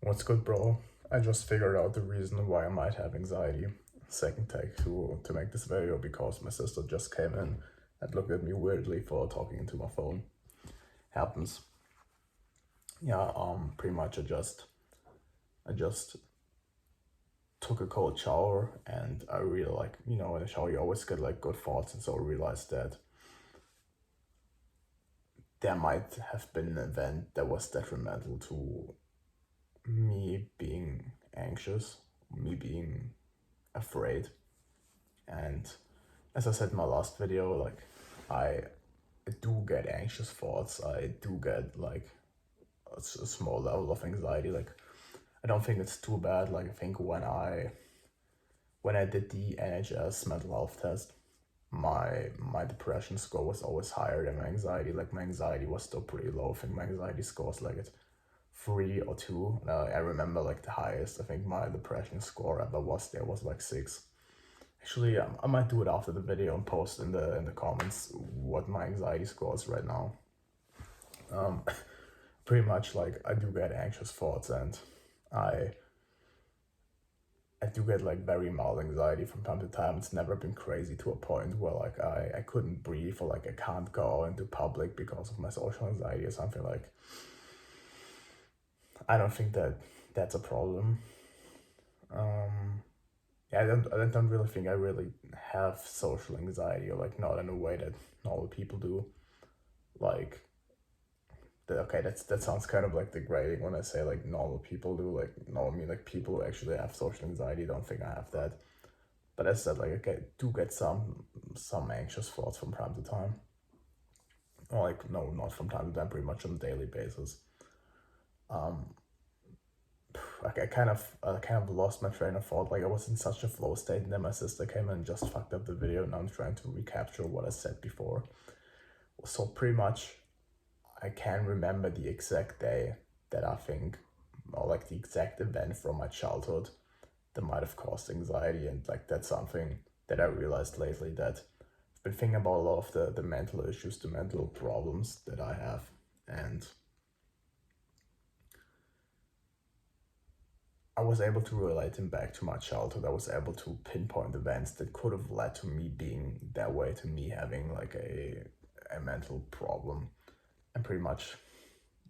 What's good, bro? I just figured out the reason why I might have anxiety. Second take to make this video because my sister just came in and looked at me weirdly for talking into my phone. Happens. Yeah, pretty much I just took a cold shower and I really in the shower you always get like good thoughts, and so I realized that there might have been an event that was detrimental to me being anxious, me being afraid. And as I said in my last video, like I do get anxious thoughts. I do get like a small level of anxiety. Like I don't think it's too bad. Like I think when I did the NHS mental health test, my depression score was always higher than my anxiety. Like my anxiety was still pretty low. I think my anxiety score was like at 3 or 2. I remember like the highest I think my depression score ever was like 6. Actually, I might do it after the video and post in the comments what my anxiety score is right now. Um, Pretty much like I do get anxious thoughts, and I I do get like very mild anxiety from time to time. It's never been crazy to a point where like I couldn't breathe, or like I can't go into public because of my social anxiety or something. Like I don't think that that's a problem. Um, yeah, I don't really think I really have social anxiety, or like not in a way that normal people do. Like okay, that sounds kind of like degrading when I say like normal people do. Like no, I mean like people who actually have social anxiety don't think I have that. But as I said, like I do get some anxious thoughts from time to time. Or like no, not from time to time, pretty much on a daily basis. Um, like I kind of lost my train of thought. Like I was in such a flow state, and then my sister came in and just fucked up the video, and I'm trying to recapture what I said before. So pretty much I can remember the exact day that I think, or like the exact event from my childhood that might have caused anxiety. And like that's something that I realized lately, that I've been thinking about a lot of the mental issues, the mental problems that I have. And I was able to relate them back to my childhood. I was able to pinpoint events that could have led to me being that way, to me having like a mental problem. And pretty much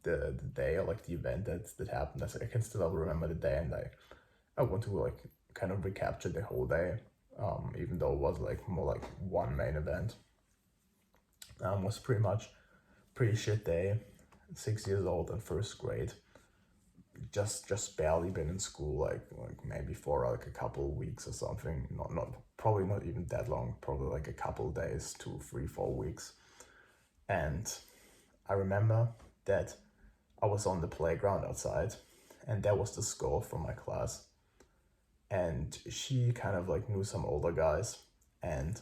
the day, or like the event that happened, I can still remember the day, and I want to like kind of recapture the whole day, even though it was like more like one main event. Was pretty much pretty shit day. 6 years old in first grade. Just barely been in school, like maybe for like a couple of weeks or something. Not probably not even that long. Probably like a couple of days, 2, 3, 4 weeks. And I remember that I was on the playground outside, and that was the score from my class. And she kind of like knew some older guys, and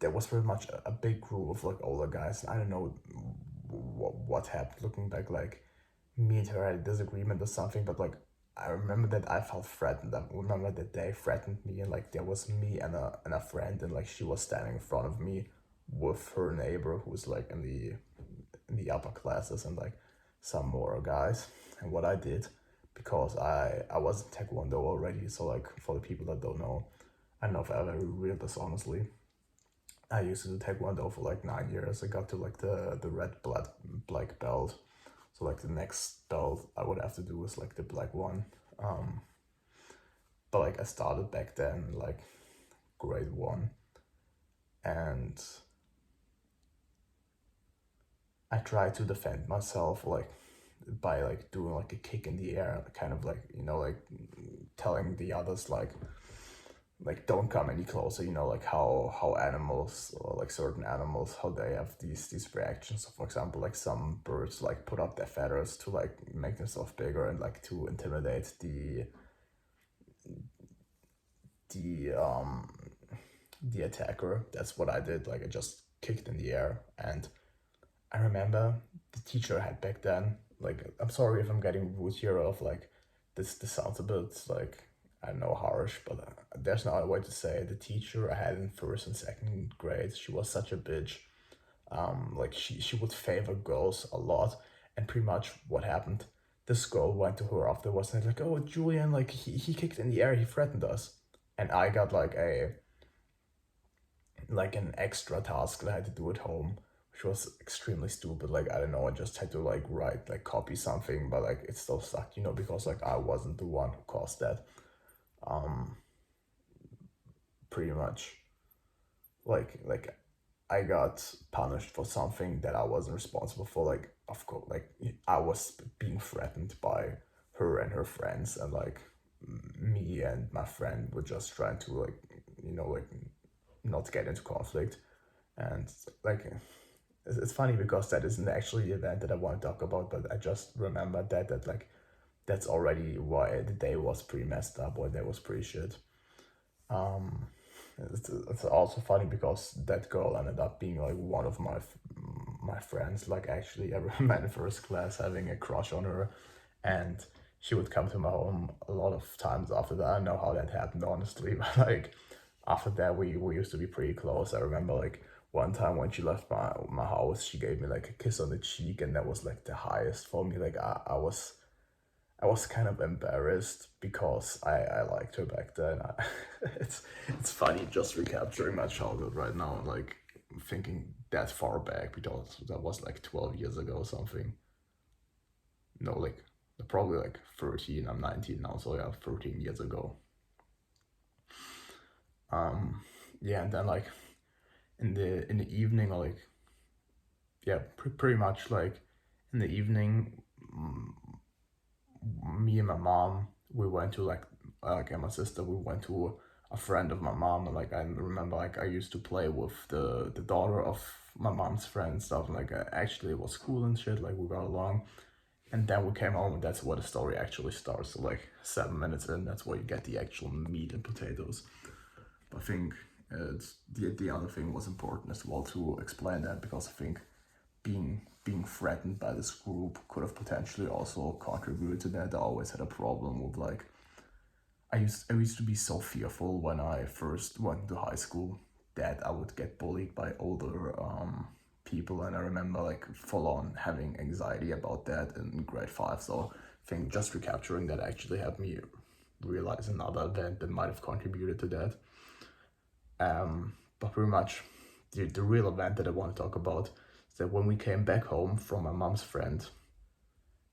there was pretty much a big group of like older guys. I don't know what happened looking back. Like me and her had a disagreement or something, but like I remember that I felt threatened. I remember that they threatened me, and like there was me and a friend, and like she was standing in front of me with her neighbor who was like in the upper classes, and like some more guys. And what I did, because I was in Taekwondo already, so like for the people that don't know, I don't know if I ever revealed this honestly. I used to do Taekwondo for like 9 years. I got to like the red black belt. So like the next belt I would have to do is like the black one. Um, but like I started back then like grade 1, and I tried to defend myself like by like doing like a kick in the air, kind of like like telling the others like don't come any closer. Like how animals, or like certain animals, how they have these reactions. So for example, like some birds like put up their feathers to like make themselves bigger, and like to intimidate the the attacker. That's what I did. Like I just kicked in the air. And I remember the teacher I had back then, like I'm sorry if I'm getting rude here, of like this sounds a bit like, I don't know, harsh, but there's no other way to say it. The teacher I had in first and second grade, she was such a bitch. Like she would favor girls a lot, and pretty much what happened, this girl went to her afterwards and like, oh, Julian, like he kicked in the air, he threatened us. And I got like an extra task that I had to do at home, which was extremely stupid. Like, I don't know, I just had to like write, like copy something, but like it still sucked, because like I wasn't the one who caused that. Pretty much. Like I got punished for something that I wasn't responsible for. Like, of course, like I was being threatened by her and her friends, and like me and my friend were just trying to like, like not get into conflict. And like it's funny because that isn't actually the event that I want to talk about, but I just remember that like that's already why the day was pretty messed up, or that was pretty shit. It's also funny because that girl ended up being like one of my friends. Like, actually, I remember in first class having a crush on her, and she would come to my home a lot of times after that. I don't know how that happened, honestly, but like after that we used to be pretty close. I remember like one time when she left my house, she gave me like a kiss on the cheek, and that was like the highest for me. Like I was kind of embarrassed because I liked her back then. It's funny just recapturing my childhood right now and like thinking that far back, because that was like 12 years ago or something. No, like probably like 13. I'm 19 now, so yeah, 13 years ago. Yeah, and then like in the evening, or like yeah, pretty much like in the evening, me and my mom, we went to and my sister, we went to a friend of my mom. And like I remember like I used to play with the daughter of my mom's friend and stuff, and like actually it was cool and shit, like we got along. And then we came home, and that's where the story actually starts. So like 7 minutes in, that's where you get the actual meat and potatoes. I think it's the other thing was important as well to explain that, because I think being threatened by this group could have potentially also contributed to that. I always had a problem with like I used to be so fearful when I first went to high school that I would get bullied by older people, and I remember like full on having anxiety about that in grade 5. So I think just recapturing that actually helped me realize another event that might have contributed to that. But pretty much the real event that I want to talk about is that when we came back home from my mom's friend,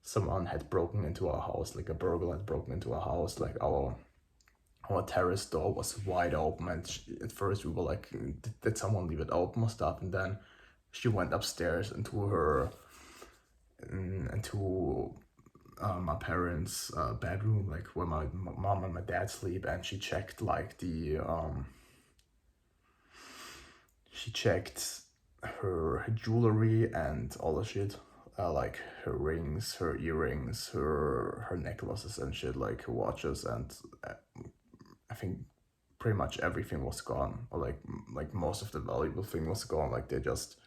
someone had broken into our house. Like a burglar had broken into our house. Like our terrace door was wide open, and at first we were like, did someone leave it open or stuff? And then she went upstairs into my parents' bedroom, like where my mom and my dad sleep, and she checked like she checked her jewelry and all the shit, like her rings, her earrings, her necklaces and shit, like her watches, and I think pretty much everything was gone, or like most of the valuable thing was gone. Like they just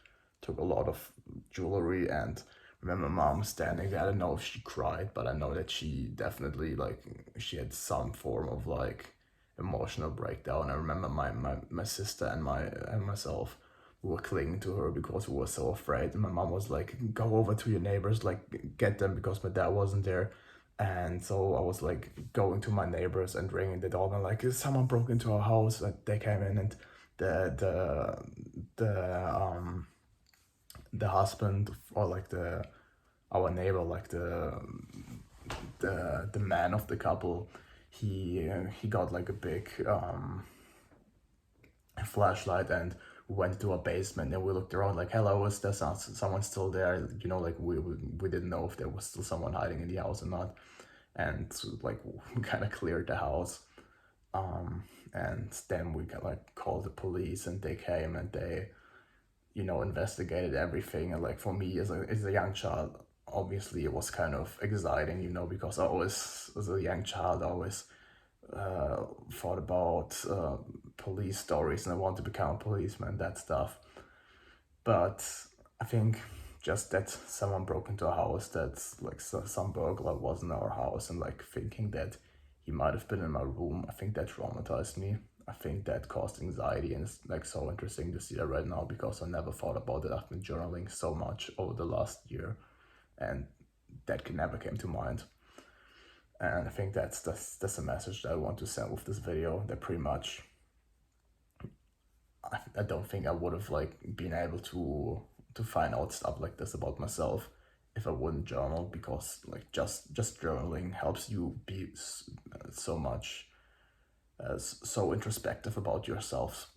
took a lot of jewelry. And I remember mom standing there. I don't know if she cried, but I know that she definitely like she had some form of like emotional breakdown. I remember my sister and myself, we were clinging to her because we were so afraid. And my mom was like, go over to your neighbors, like get them, because my dad wasn't there. And so I was like going to my neighbors and ringing the doorbell, like someone broke into our house. And they came in, and the husband, or like our neighbor, like the man of the couple, he got like a big flashlight, and we went to a basement, and we looked around like, hello, is there someone still there? Like we didn't know if there was still someone hiding in the house or not. And so, like we kind of cleared the house, and then we like called the police, and they came, and they investigated everything. And like for me as a young child, obviously it was kind of exciting, because I always, as a young child, I always thought about police stories, and I wanted to become a policeman, that stuff. But I think just that someone broke into a house, that's like some burglar was in our house, and like thinking that he might have been in my room, I think that traumatized me. I think that caused anxiety, and it's like so interesting to see that right now, because I never thought about it. I've been journaling so much over the last year, and that never came to mind. And I think that's a message that I want to send with this video, that pretty much I don't think I would have like been able to find out stuff like this about myself if I wouldn't journal, because like just journaling helps you be so much so introspective about yourself.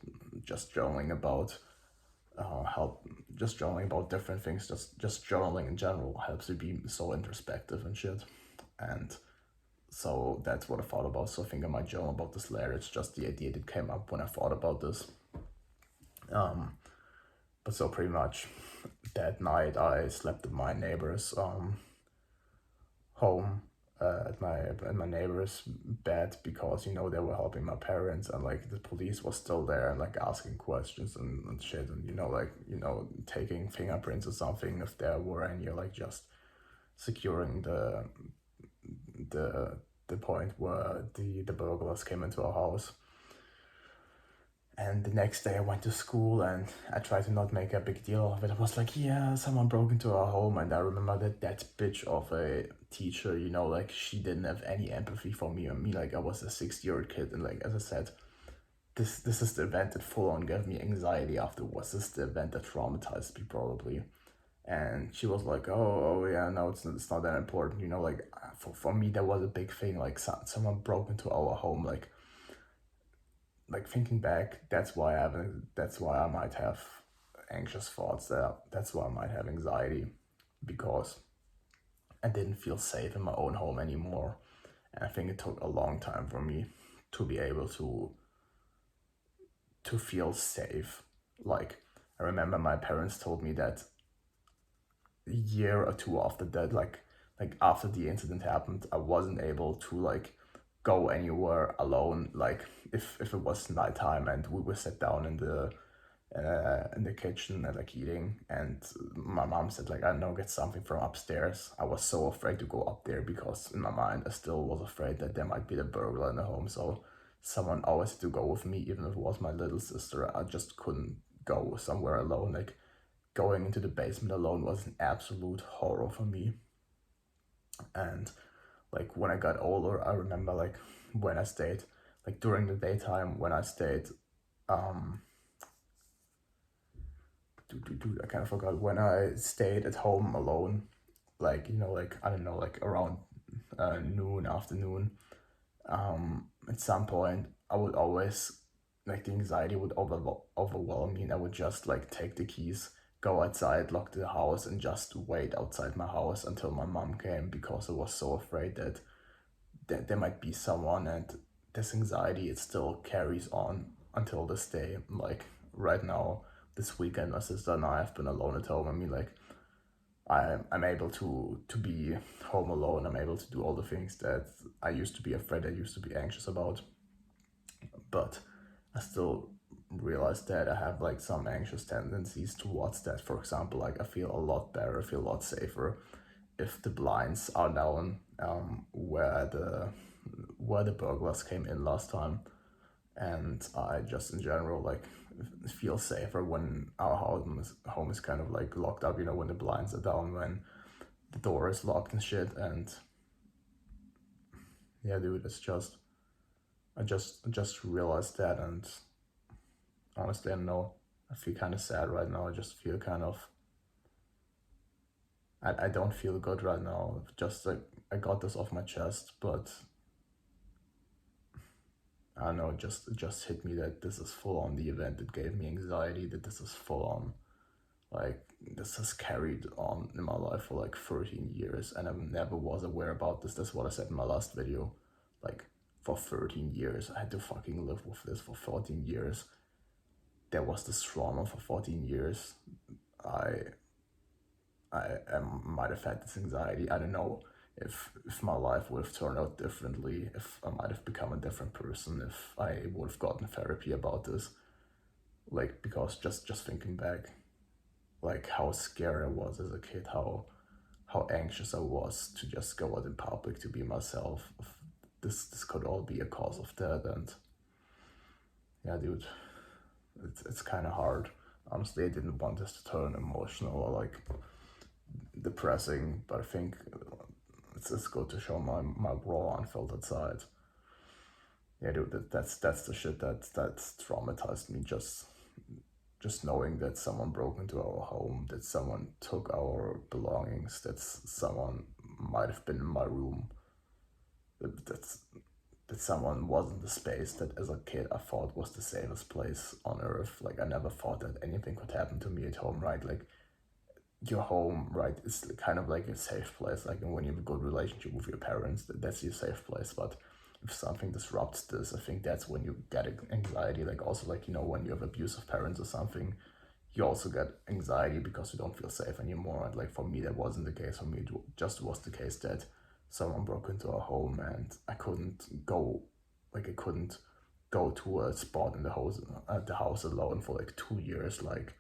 Just journaling about just journaling about different things, just journaling in general helps you be so introspective and shit. And so that's what I thought about. So I think I might journal about this later. It's just the idea that came up when I thought about this. But so pretty much that night I slept at my neighbor's home, at my neighbor's bed, because you know they were helping my parents, and like the police was still there and like asking questions and shit, and you know, like, you know, taking fingerprints or something if there were any, like just securing the point where the burglars came into our house. And the next day I went to school and I tried to not make a big deal of it. I was like, yeah, someone broke into our home. And I remember that bitch of a teacher, you know, like she didn't have any empathy for me, and me, like I was a 6-year-old kid. And like, as I said, this is the event that full on gave me anxiety afterwards. This is the event that traumatized me probably. And she was like, oh yeah, no, it's not that important, you know, like for me that was a big thing. Like someone broke into our home, like thinking back, that's why I might have anxious thoughts, that's why I might have anxiety, because I didn't feel safe in my own home anymore. And I think it took a long time for me to be able to feel safe. Like, I remember my parents told me that a year or two after that, like after the incident happened, I wasn't able to like go anywhere alone. Like if it was nighttime and we were sat down in the kitchen and like eating, and my mom said like, I don't know, get something from upstairs. I was so afraid to go up there, because in my mind I still was afraid that there might be the burglar in the home. So someone always had to go with me, even if it was my little sister. I just couldn't go somewhere alone. Like going into the basement alone was an absolute horror for me. And like when I got older, I remember like when I stayed, like during the daytime when I stayed, I kind of forgot, when I stayed at home alone, like, you know, like, I don't know, like around noon, afternoon, at some point I would always, like the anxiety would overwhelm me, and I would just like take the keys, go outside, lock the house, and just wait outside my house until my mom came, because I was so afraid that there might be someone. And this anxiety, it still carries on until this day. Like right now, this weekend, my sister and I have been alone at home. I mean, like I'm able to be home alone. I'm able to do all the things that I used to be afraid, I used to be anxious about. But I still realize that I have like some anxious tendencies towards that. For example, like I feel a lot better, I feel a lot safer if the blinds are down, where the burglars came in last time. And I just in general like feel safer when our home is kind of like locked up, you know, when the blinds are down, when the door is locked and shit. And yeah, dude, it's just I just realized that. And honestly, I don't know, I feel kind of sad right now. I just feel kind of, I don't feel good right now. Just like I got this off my chest, but I don't know, it just hit me that this is full on the event that gave me anxiety, that this is full on, like, this has carried on in my life for like 13 years, and I never was aware about this. That's what I said in my last video. Like, for 13 years, I had to fucking live with this for 14 years. There was this trauma for 14 years. I might have had this anxiety. I don't know if my life would have turned out differently, if I might have become a different person, if I would have gotten therapy about this. Like, because just thinking back, like how scared I was as a kid, how anxious I was to just go out in public, to be myself. This could all be a cause of that. And yeah, dude, it's kind of hard. Honestly, I didn't want this to turn emotional or like depressing, but I think it's good to show my raw, unfiltered side. Yeah, dude, that's the shit that's traumatized me. Just knowing that someone broke into our home, that someone took our belongings, that someone might have been in my room, that someone was in the space that as a kid I thought was the safest place on earth. Like, I never thought that anything could happen to me at home, right? Like, your home, right, is kind of like a safe place. Like, when you have a good relationship with your parents, that's your safe place. But if something disrupts this, I think that's when you get anxiety. Like, also, like, you know, when you have abusive parents or something, you also get anxiety because you don't feel safe anymore. And like, for me, that wasn't the case. For me, it just was the case that someone broke into our home and I couldn't go to a spot in the house alone for like 2 years. Like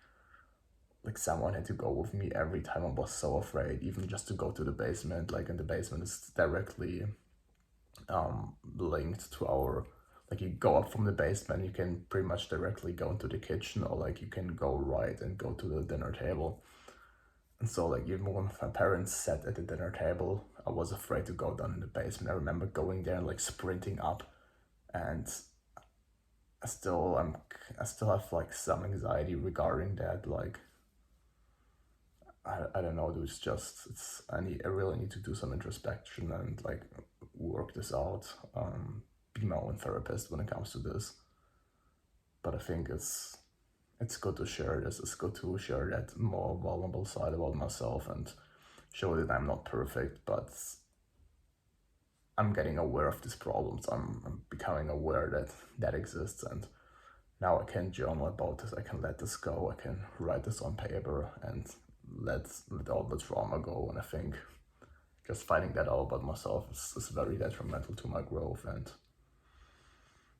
someone had to go with me every time. I was so afraid, even just to go to the basement. Like, and the basement is directly linked to our, like, you go up from the basement, you can pretty much directly go into the kitchen, or like you can go right and go to the dinner table. And so, like, even when my parents sat at the dinner table, I was afraid to go down in the basement. I remember going there and like sprinting up, and I still have like some anxiety regarding that. Like, I don't know, dude. I really need to do some introspection and like work this out. Be my own therapist when it comes to this. But I think it's good to share this. It's good to share that more vulnerable side about myself and show that I'm not perfect, but I'm getting aware of these problems. I'm becoming aware that exists, and now I can journal about this. I can let this go. I can write this on paper and let all the trauma go. And I think just finding that out about myself is very detrimental to my growth. And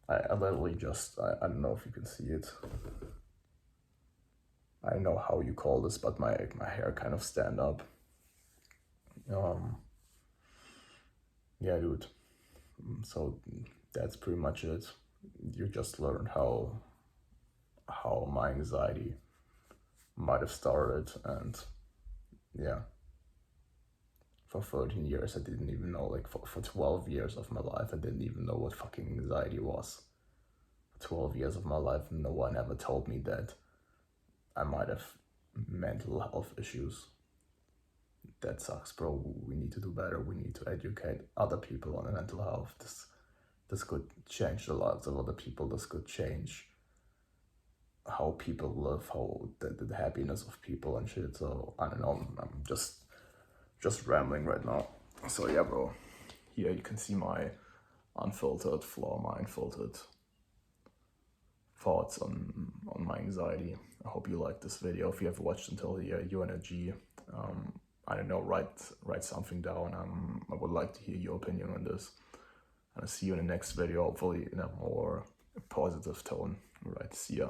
I literally I don't know if you can see it. I don't know how you call this, but my hair kind of stand up. Yeah, dude. So that's pretty much it. You just learned how my anxiety might have started, and yeah, for 13 years I didn't even know, like for 12 years of my life I didn't even know what fucking anxiety was. For 12 years of my life, no one ever told me that I might have mental health issues. That sucks, bro. We need to do better. We need to educate other people on mental health. This could change the lives of other people. This could change how people live, how the happiness of people and shit. So I don't know. I'm just rambling right now. So yeah, bro. Here you can see my unfiltered flaw, my unfiltered thoughts on my anxiety. I hope you liked this video. If you have watched until here, UNRG, I don't know, write something down. I would like to hear your opinion on this. And I'll see you in the next video, hopefully in a more positive tone. All right, see ya.